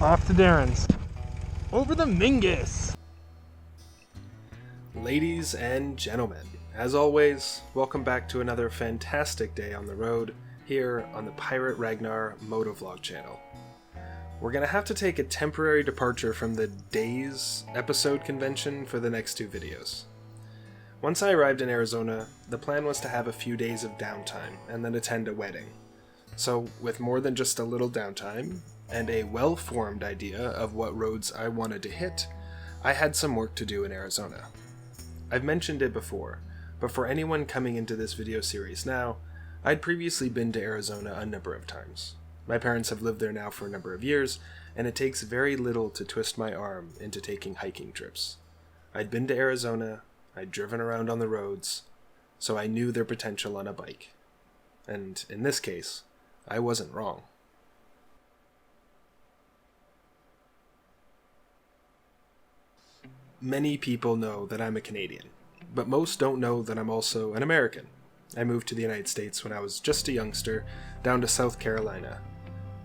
Off to Darren's. Over the Mingus! Ladies and gentlemen, as always, welcome back to another fantastic day on the road here on the Pirate Ragnar Motovlog channel. We're going to have to take a temporary departure from the Days episode convention for the next two videos. Once I arrived in Arizona, the plan was to have a few days of downtime and then attend a wedding. So with more than just a little downtime, and a well-formed idea of what roads I wanted to hit, I had some work to do in Arizona. I've mentioned it before, but for anyone coming into this video series now, I'd previously been to Arizona a number of times. My parents have lived there now for a number of years, and it takes very little to twist my arm into taking hiking trips. I'd been to Arizona, I'd driven around on the roads, so I knew their potential on a bike. And in this case, I wasn't wrong. Many people know that I'm a Canadian, but most don't know that I'm also an American. I moved to the United States when I was just a youngster, down to South Carolina.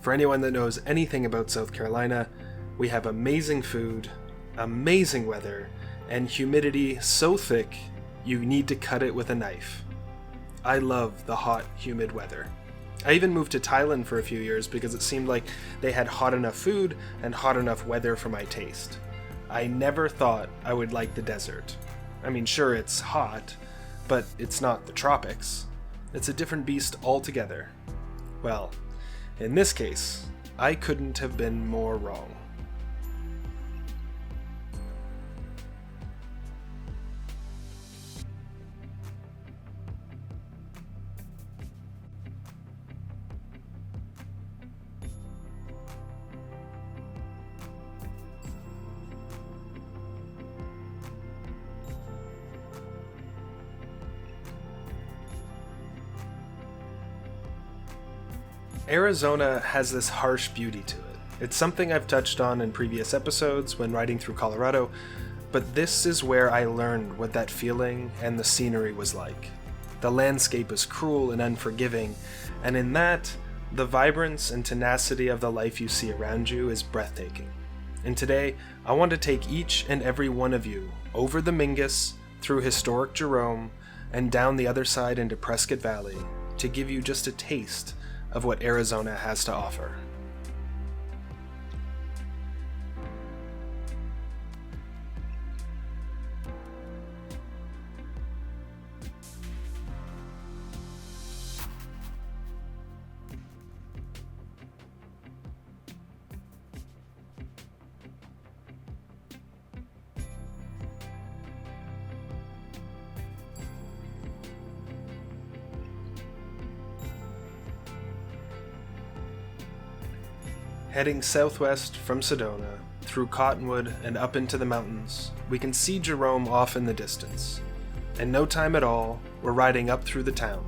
For anyone that knows anything about South Carolina, we have amazing food, amazing weather, and humidity so thick you need to cut it with a knife. I love the hot, humid weather. I even moved to Thailand for a few years because it seemed like they had hot enough food and hot enough weather for my taste. I never thought I would like the desert. I mean, sure, it's hot, but it's not the tropics. It's a different beast altogether. Well, in this case, I couldn't have been more wrong. Arizona has this harsh beauty to it. It's something I've touched on in previous episodes when riding through Colorado, but this is where I learned what that feeling and the scenery was like. The landscape is cruel and unforgiving, and in that, the vibrance and tenacity of the life you see around you is breathtaking. And today, I want to take each and every one of you over the Mingus, through historic Jerome, and down the other side into Prescott Valley to give you just a taste of what Arizona has to offer. Heading southwest from Sedona, through Cottonwood and up into the mountains, we can see Jerome off in the distance. In no time at all, we're riding up through the town.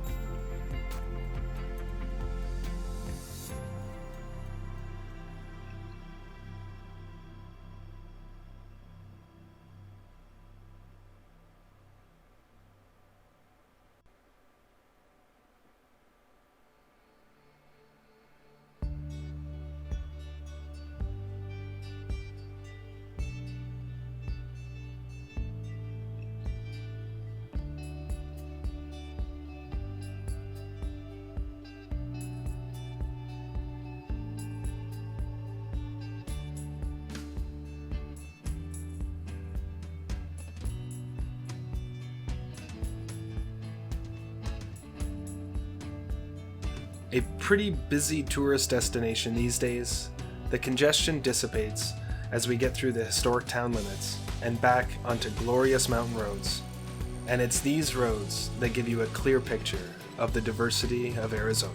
A pretty busy tourist destination these days, the congestion dissipates as we get through the historic town limits and back onto glorious mountain roads. And it's these roads that give you a clear picture of the diversity of Arizona.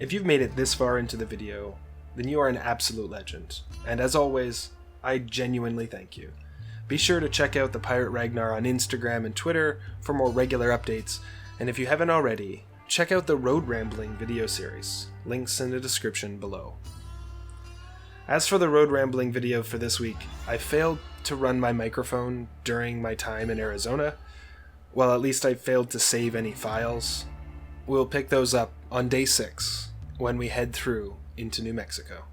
If you've made it this far into the video, then you are an absolute legend, and as always, I genuinely thank you. Be sure to check out the Pirate Ragnar on Instagram and Twitter for more regular updates, and if you haven't already, check out the Road Rambling video series, links in the description below. As for the Road Rambling video for this week, I failed to run my microphone during my time in Arizona. Well, at least I failed to save any files. We'll pick those up on day 6 when we head through into New Mexico.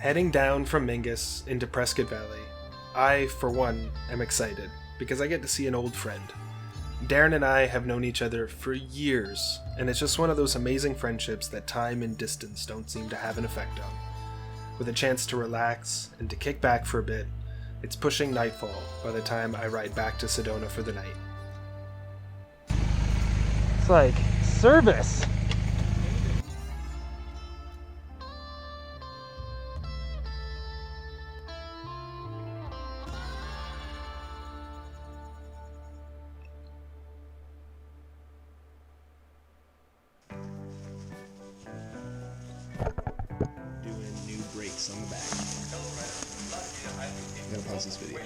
Heading down from Mingus into Prescott Valley, I, for one, am excited because I get to see an old friend. Darren and I have known each other for years, and it's just one of those amazing friendships that time and distance don't seem to have an effect on. With a chance to relax and to kick back for a bit, it's pushing nightfall by the time I ride back to Sedona for the night. It's like service. On the back. I'm gonna pause this video.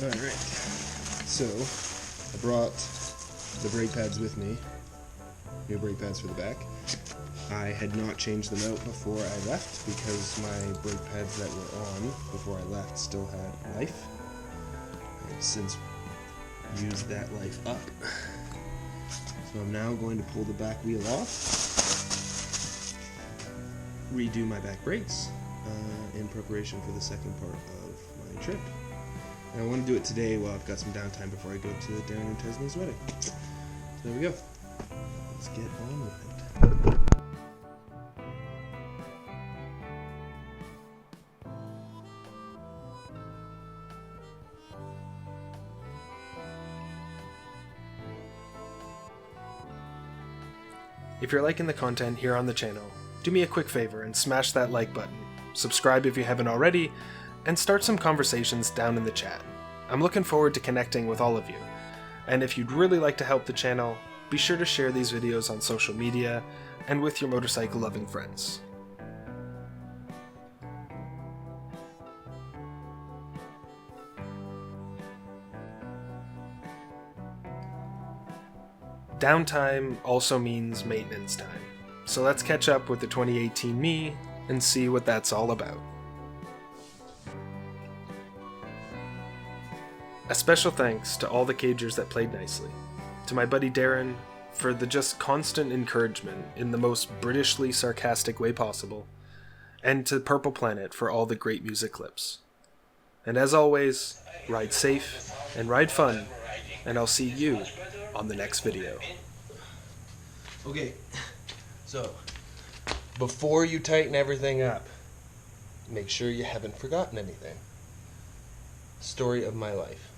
Alright, so I brought the brake pads with me, new brake pads for the back. I had not changed them out before I left because my brake pads that were on before I left still had life. I've since used that life up. So I'm now going to pull the back wheel off, redo my back brakes in preparation for the second part of my trip. And I want to do it today while I've got some downtime before I go to Darren and Tesma's wedding. So there we go. Let's get on with it. If you're liking the content here on the channel, do me a quick favor and smash that like button, subscribe if you haven't already, and start some conversations down in the chat. I'm looking forward to connecting with all of you, and if you'd really like to help the channel, be sure to share these videos on social media and with your motorcycle loving friends. Downtime also means maintenance time. So let's catch up with the 2018 me and see what that's all about. A special thanks to all the cagers that played nicely, to my buddy Darren for the just constant encouragement in the most Britishly sarcastic way possible, and to Purple Planet for all the great music clips. And as always, ride safe and ride fun, and I'll see you on the next video. Okay. So, before you tighten everything up, make sure you haven't forgotten anything. Story of my life.